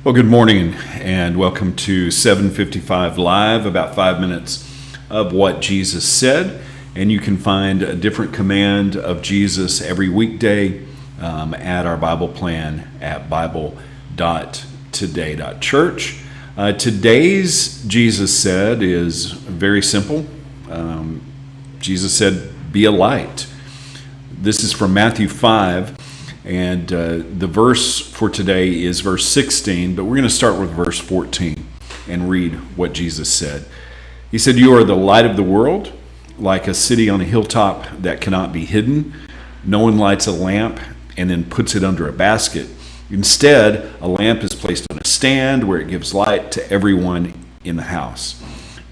Well, good morning and welcome to 755 Live, about 5 minutes of what Jesus said. And you can find a different command of Jesus every weekday at our Bible plan at bible.today.church. Today's Jesus said is very simple. Jesus said, be a light. This is from Matthew 5. And the verse for today is verse 16, but we're going to start with verse 14 and read what Jesus said. He said, "You are the light of the world, like a city on a hilltop that cannot be hidden. No one lights a lamp and then puts it under a basket. Instead, a lamp is placed on a stand where it gives light to everyone in the house.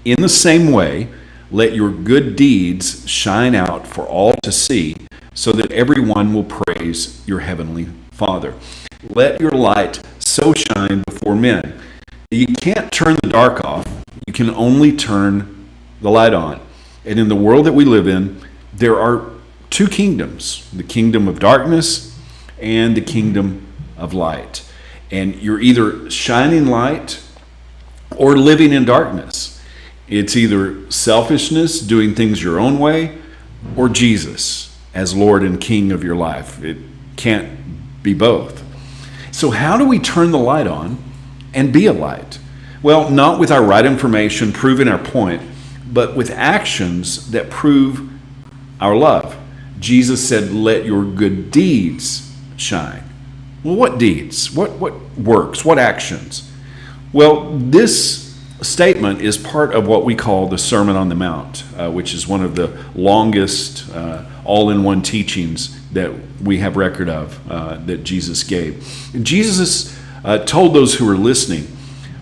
In the same way, let your good deeds shine out for all to see, so that everyone will praise your heavenly Father. Let your light so shine before men." You can't turn the dark off. You can only turn the light on. And in the world that we live in, there are two kingdoms, the kingdom of darkness and the kingdom of light. And you're either shining light or living in darkness. It's either selfishness, doing things your own way, or Jesus as Lord and King of your life. It can't be both. So how do we turn the light on and be a light? Well, not with our right information proving our point, but with actions that prove our love. Jesus said, let your good deeds shine. Well, what deeds? What works? What actions? Well, this statement is part of what we call the Sermon on the Mount, which is one of the longest all-in-one teachings that we have record of that Jesus gave. And Jesus told those who were listening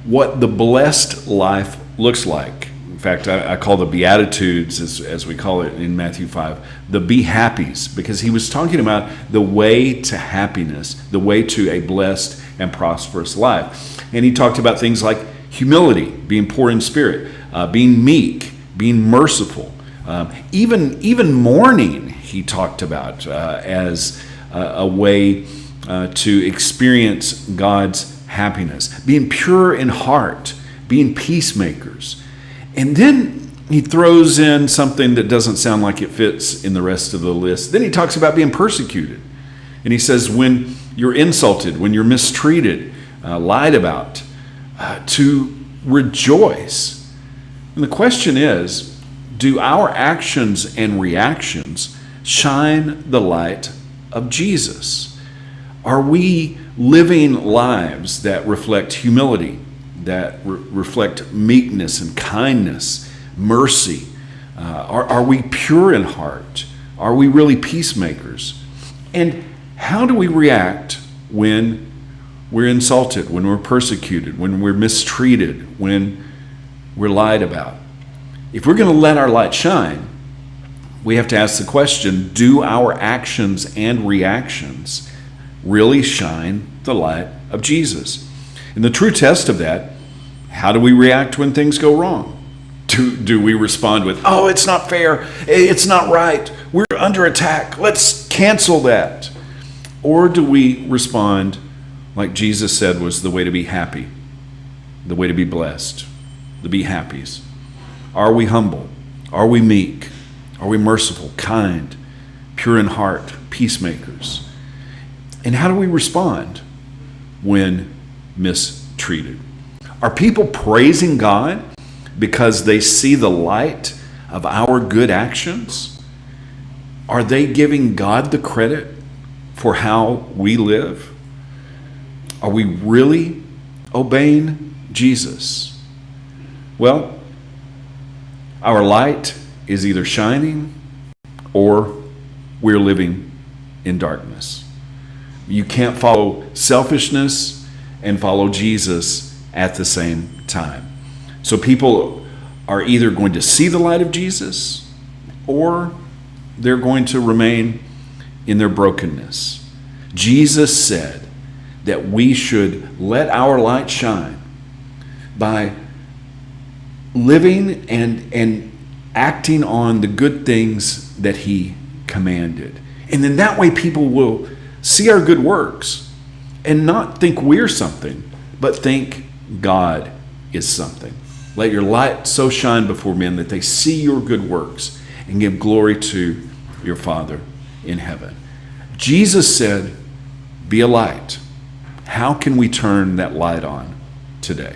what the blessed life looks like. In fact, I call the Beatitudes, as we call it in Matthew 5, the be happies, because he was talking about the way to happiness, the way to a blessed and prosperous life. And he talked about things like humility, being poor in spirit, being meek, being merciful, even mourning he talked about as a way to experience God's happiness, being pure in heart, being peacemakers. And then he throws in something that doesn't sound like it fits in the rest of the list. Then he talks about being persecuted. And he says when you're insulted, when you're mistreated, lied about, to rejoice. And the question is, do our actions and reactions shine the light of Jesus? Are we living lives that reflect humility, that reflect meekness and kindness, mercy? Are we pure in heart? Are we really peacemakers? And how do we react when we're insulted, when we're persecuted, when we're mistreated, when we're lied about? If we're going to let our light shine, we have to ask the question, do our actions and reactions really shine the light of Jesus? And the true test of that, how do we react when things go wrong? Do we respond with, oh, it's not fair, it's not right, we're under attack, let's cancel that? Or do we respond like Jesus said was the way to be happy, the way to be blessed, the be happies? Are we humble? Are we meek? Are we merciful, kind, pure in heart, peacemakers? And how do we respond when mistreated? Are people praising God because they see the light of our good actions? Are they giving God the credit for how we live? Are we really obeying Jesus? Well, our light is either shining or we're living in darkness. You can't follow selfishness and follow Jesus at the same time. So people are either going to see the light of Jesus or they're going to remain in their brokenness. Jesus said that we should let our light shine by living and acting on the good things that he commanded. And then that way people will see our good works and not think we're something, but think God is something. Let your light so shine before men that they see your good works and give glory to your Father in heaven. Jesus said, be a light. How can we turn that light on today?